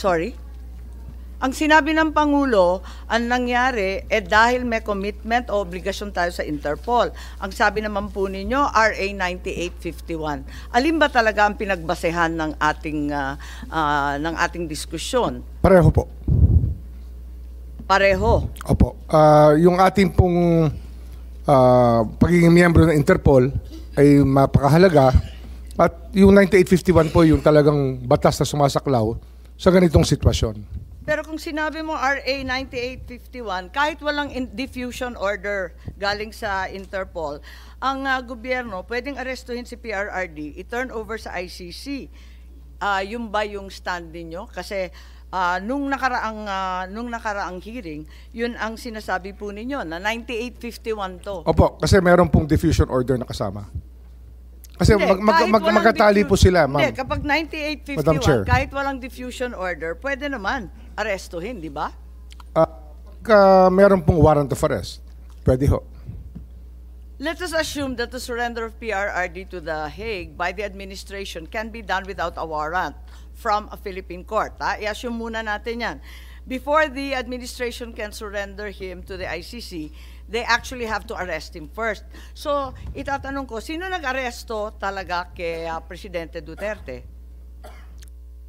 Sorry? Ang sinabi ng Pangulo, ang nangyari, dahil may commitment o obligasyon tayo sa Interpol. Ang sabi naman po ninyo, RA 9851. Alin ba talaga ang pinagbasehan ng ating diskusyon? Pareho po. Pareho? Opo. Yung ating pong pagiging miyembro ng Interpol ay mapakahalaga at yung 9851 po yung talagang batas na sumasaklaw sa ganitong sitwasyon. Pero kung sinabi mo RA 9851, kahit walang diffusion order galing sa Interpol, ang gobyerno pwedeng arestuhin si PRRD, i-turn over sa ICC. Yung ba yung stand ninyo? Kasi nung nakaraang hearing, yun ang sinasabi po ninyo na 9851 to. Opo, kasi meron pong diffusion order na kasama. Kasi magkatali po sila, ma'am. Hindi, kapag 9851, kahit walang diffusion order, pwede naman arestuhin, di ba? Meron pong warrant of arrest. Pwede ho. Let us assume that the surrender of PRRD to The Hague by the administration can be done without a warrant from a Philippine court. I-assume muna natin yan. Before the administration can surrender him to the ICC, they actually have to arrest him first. So, itatanong ko, sino nag-aresto talaga kay Presidente Duterte?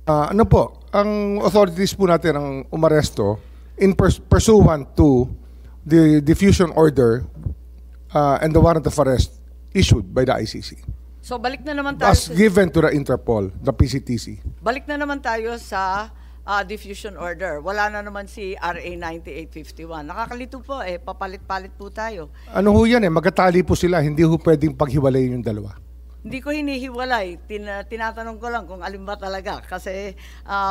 Ano po, ang authorities po natin ang umaresto in pursuant to the diffusion order and the warrant of arrest issued by the ICC. So, balik na naman tayo as given to the Interpol, the PCTC. Balik na naman tayo sa diffusion order. Wala na naman si RA 9851. Nakakalito po papalit-palit po tayo. Ano ho yan magkatali po sila, hindi ho pwedeng paghiwalayin yung dalawa. Hindi ko hinihiwalay. Tinatanong ko lang kung alin ba talaga. Kasi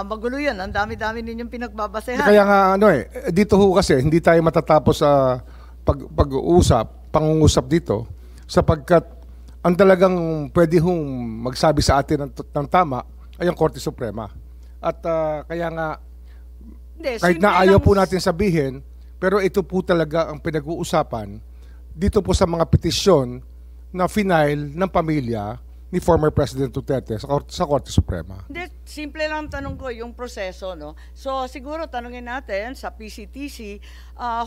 magulo yan. Ang dami-dami ninyong pinagbabasehan. Kaya nga dito ho kasi hindi tayo matatapos sa pangungusap dito sapagkat ang talagang pwede hong magsabi sa atin ng tama ay ang Korte Suprema. At kaya nga, kahit na ayaw po natin sabihin, pero ito po talaga ang pinag-uusapan dito po sa mga petisyon na final ng pamilya ni former President Duterte sa Korte Suprema. Hindi, simple lang tanong ko yung proseso, no? So siguro tanungin natin sa PCTC,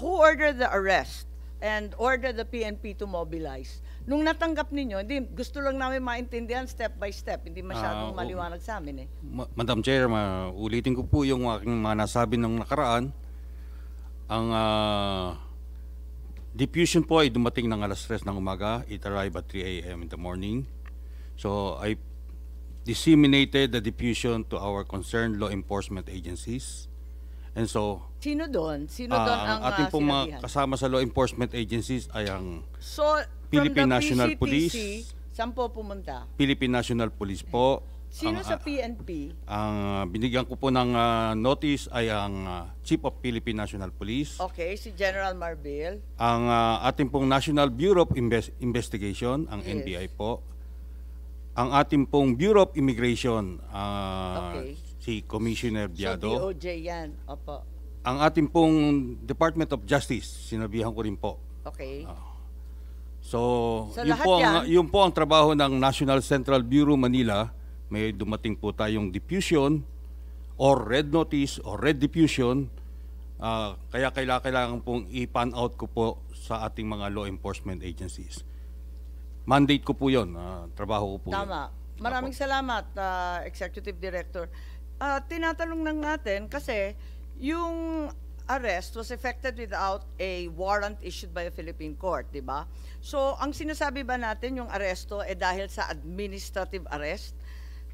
who ordered the arrest and ordered the PNP to mobilize? Nung natanggap ninyo, hindi, gusto lang namin maintindihan step by step, hindi masyadong maliwanag sa amin Madam Chair, ulitin ko po yung aking mga nasabi ng nakaraan. Ang diffusion po ay dumating ng alas 3 ng umaga. It arrived at 3 a.m. in the morning. So I disseminated the diffusion to our concerned law enforcement agencies. And so, Sino doon ang ating pong sinabihan? mga kasama sa law enforcement agencies ay ang from Philippine the National PCTC, Police. saan po pumunta? Philippine National Police po. Sino sa PNP? Ang binigyan ko po ng notice ay ang Chief of Philippine National Police. Okay, si General Marbil. Ang ating pong National Bureau of Investigation, ang NBI po. Ang ating pong Bureau of Immigration, si Commissioner Biado. So DOJ yan, opo. Ang ating pong Department of Justice, sinabihan ko rin po. Okay. So, lahat yun po ang trabaho ng National Central Bureau Manila. May dumating po tayong diffusion or red notice or red diffusion. Kaya kailangan pong i-pan out ko po sa ating mga law enforcement agencies. Mandate ko po yun. Trabaho ko po yun. Tama. Maraming salamat, Executive Director. Tinatanong lang natin kasi yung arrest was effected without a warrant issued by a Philippine court, di ba? So, ang sinasabi ba natin yung aresto dahil sa administrative arrest?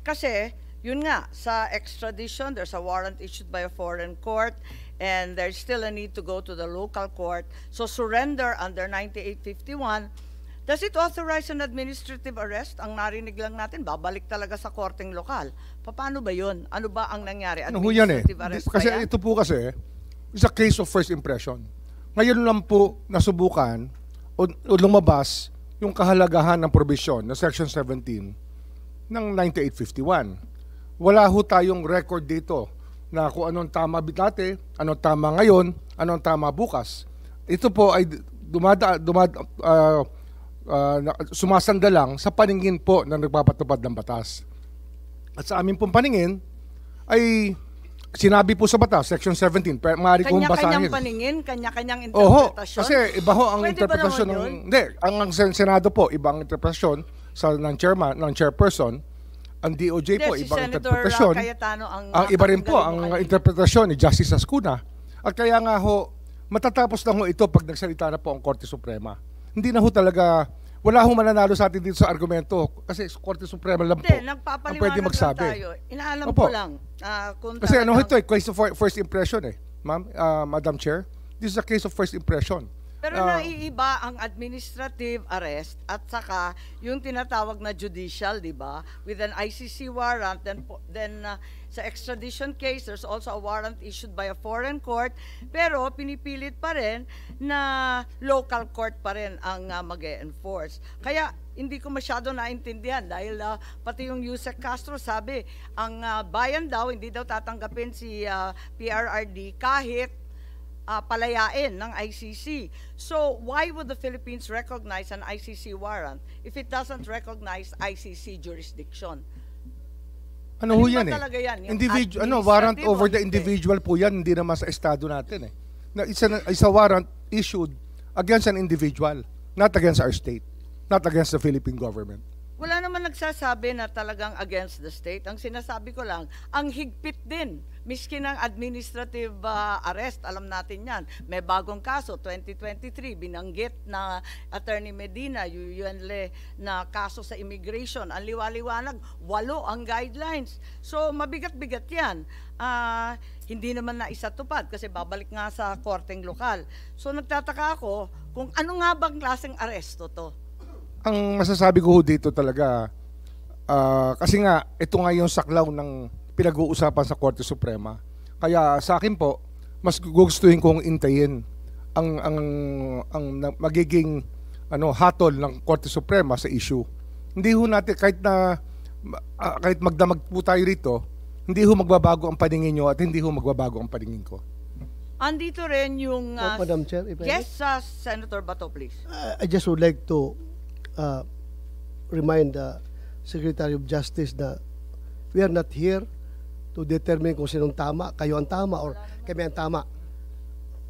Kasi, yun nga, sa extradition, there's a warrant issued by a foreign court and there's still a need to go to the local court. So, surrender under 9851, does it authorize an administrative arrest? Ang narinig lang natin, babalik talaga sa korteng lokal. Paano ba yun? Ano ba ang nangyari? Administrative arrest kasi ito po kasi, it's a case of first impression. Ngayon lang po nasubukan o lumabas yung kahalagahan ng probisyon na Section 17 ng 9851. Wala ho tayong record dito na kung anong tama dati, anong tama ngayon, anong tama bukas. Ito po ay sumasanda lang sa paningin po na nagpapatupad ng batas. At sa aming pong paningin ay sinabi po sa batas, Section 17, maaari kong basahin. Kanya-kanyang paningin, kanya-kanyang Oho, interpretasyon. kasi iba ho ang Pwede ba interpretasyon naman ng... yun? Hindi, ang Senado po, ibang interpretasyon ng chairman, ng chairperson. Ang DOJ po, Hindi, si ibang Senator interpretasyon. Cayetano ang Iba rin po ang nakatanggal mo kanina. interpretasyon ni Justice Ascuna. At kaya nga ho, matatapos na ho ito pag nagsalita na po ang Korte Suprema. Hindi na ho talaga, wala ho mananalo sa atin dito sa argumento kasi Korte Suprema lang po Hindi, ang nagpapaliwanag pwede lang magsabi. tayo. Inaalam Opo. ko lang. Kung Kasi ano ho ito talagang- case of first impression ma'am, Madam Chair. This is a case of first impression. Pero naiiba ang administrative arrest at saka yung tinatawag na judicial, di ba? With an ICC warrant, then sa extradition case, there's also a warrant issued by a foreign court, pero pinipilit pa rin na local court pa rin ang mag-e-enforce. Kaya hindi ko masyado naintindihan dahil pati yung Yusek Castro sabi, ang bayan daw, hindi daw tatanggapin si PRRD kahit palayain ng ICC. So, why would the Philippines recognize an ICC warrant if it doesn't recognize ICC jurisdiction? Ano ho Alin ba yan talaga yan? Yung warrant administrative over o the hindi? individual po yan, hindi naman sa estado natin Na it's a warrant issued against an individual, not against our state, not against the Philippine government. Wala naman nagsasabi na talagang against the state. Ang sinasabi ko lang, ang higpit din. Miski ng administrative arrest, alam natin yan. May bagong kaso, 2023, binanggit na Attorney Medina, Yuyuenle, na kaso sa immigration. Ang liwaliwanag, 8 ang guidelines. So, mabigat-bigat yan. Hindi naman na isatupad kasi babalik nga sa korteng lokal. So, nagtataka ako kung ano nga bang klaseng aresto to? Ang masasabi ko ho dito talaga, kasi nga, ito nga yung saklaw ng pinag-uusapan sa Korte Suprema. Kaya sa akin po, mas gugustuhin kong intayin ang magiging hatol ng Korte Suprema sa issue. Hindi ho natin, kahit magdamag po tayo rito, hindi ho magbabago ang paningin nyo at hindi ho magbabago ang paningin ko. Andito rin yung... Madam Chair, if I may? yes, Senator Bato, please. I just would like to remind the Secretary of Justice na we are not here to determine kung sinong tama, kayo ang tama or kami ang tama.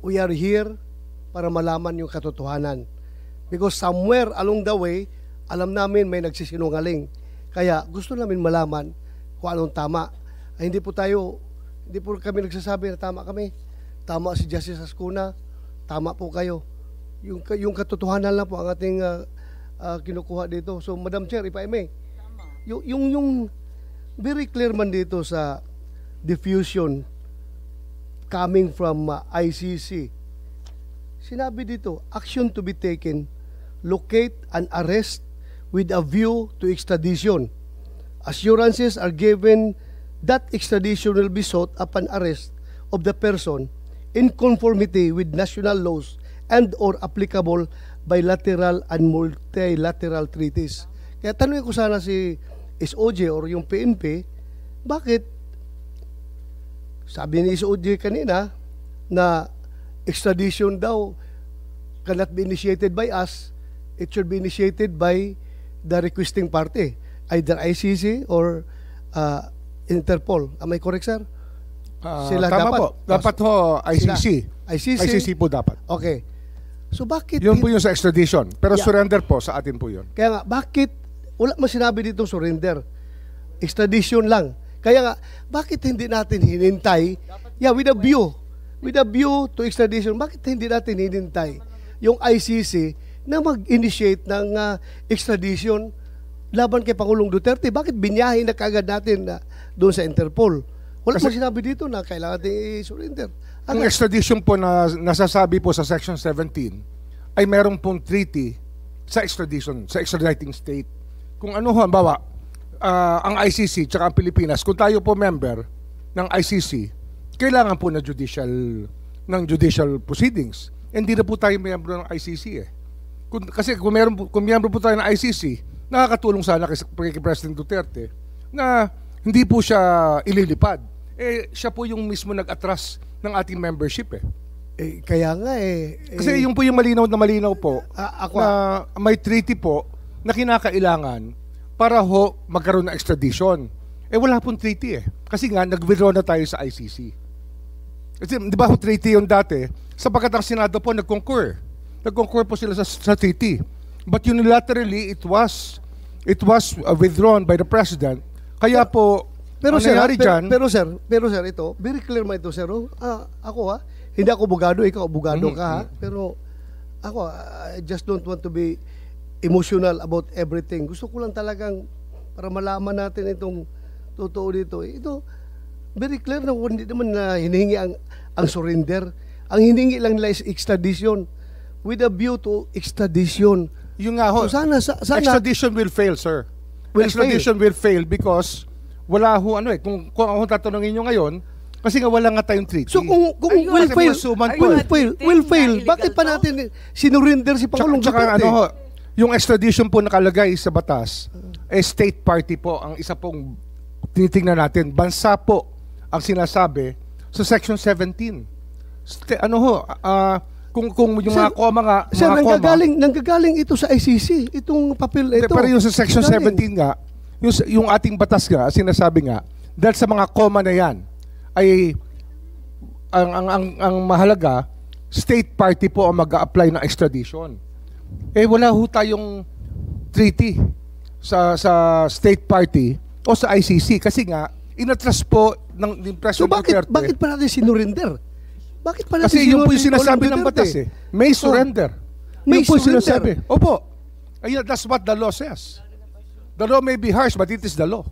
We are here para malaman yung katotohanan. Because somewhere along the way, alam namin may nagsisinungaling. Kaya gusto namin malaman kung anong tama. Ay, hindi po kami nagsasabi na tama kami. Tama si Justice Ascuna, tama po kayo. Yung katotohanan lang po ang ating kinukuha dito. So, Madam Chair, if I may, yung very clear man dito sa diffusion coming from ICC, sinabi dito, action to be taken, locate and arrest with a view to extradition. Assurances are given that extradition will be sought upon arrest of the person in conformity with national laws and or applicable bilateral and multilateral treaties. Kaya tanungin ko sana si SOJ or yung PNP, bakit sabi ni SOJ kanina na extradition daw cannot be initiated by us, it should be initiated by the requesting party, either ICC or Interpol. Am I correct, sir? Sila tama dapat. po. Dapat ho, ICC. ICC. ICC po dapat. Okay. So bakit Yun po yung sa extradition. Pero Yeah. surrender po sa atin po yun. Kaya nga, bakit wala mo sinabi dito surrender? Extradition lang. Kaya nga, bakit hindi natin hinintay? Yeah, with a view to extradition, bakit hindi natin hinintay yung ICC na mag-initiate ng extradition laban kay Pangulong Duterte? Bakit binyahin na kagad natin doon sa Interpol? Wala mo sinabi dito na kailangan natin i-surrender. Ang extradition po na nasasabi po sa Section 17 ay merong pong treaty sa extradition, sa extraditing state. Kung ano ho, halimbawa, ang ICC tsaka ang Pilipinas, kung tayo po member ng ICC, kailangan po ng judicial proceedings. Hindi na po tayo member ng ICC Kasi kung member po tayo ng ICC, nakakatulong sana kay President Duterte na hindi po siya ililipad. Siya po yung mismo nag-atras ng ating membership Kaya nga Kasi yung po yung malinaw po ako, na may treaty po na kinakailangan para ho magkaroon ng extradition. wala pong treaty eh. Kasi nga, nag-withdraw na tayo sa ICC. Kasi, di ba, treaty yung dati, sapagkat ang Senado po nag-concur. Nag-concur po sila sa treaty. But unilaterally, it was withdrawn by the President. Kaya po, Pero ang sir, nangyari dyan, pero sir, ito, very clear mo ito, sir. Oh. Ako hindi ako abogado, ikaw abogado ka ha. Pero ako, I just don't want to be emotional about everything. Gusto ko lang talagang para malaman natin itong totoo dito. Ito, very clear na hindi naman na hinihingi ang surrender. Ang hinihingi lang nila is extradition with a view to extradition. yung nga ho, So, sana extradition will fail, sir. Extradition will fail because wala ho kung ako tatanungin nyo ngayon, kasi nga wala nga tayong treaty. So kung Ayun, will kasi fail, suman po Ayun, eh. will fail, illegal bakit pa to? natin sinurinder si Pangulong Tsaka Duterte? yung extradition po nakalagay sa batas, state party po ang isa pong tinitingnan natin. Bansa po ang sinasabi sa Section 17. Kung yung Sir, mga koma nga, Sir, mga koma, nanggagaling ito sa ICC, itong papel ito. pero yung sa Section Galing. 17 nga, yung ating batas nga, sinasabi nga, dahil sa mga koma na yan, ay ang mahalaga, state party po ang mag-a-apply ng extradition. Wala ho tayong treaty sa state party o sa ICC kasi nga, inatras po ng So President Duterte. bakit pa natin sinurinder? Bakit pa natin Kasi yun po yung sinurinder sinasabi Pangulong ng batas Duterte? May surrender. May Yun po yung surrender. sinasabi. Opo. Ayun, that's what the law says. The law may be harsh, but it is the law.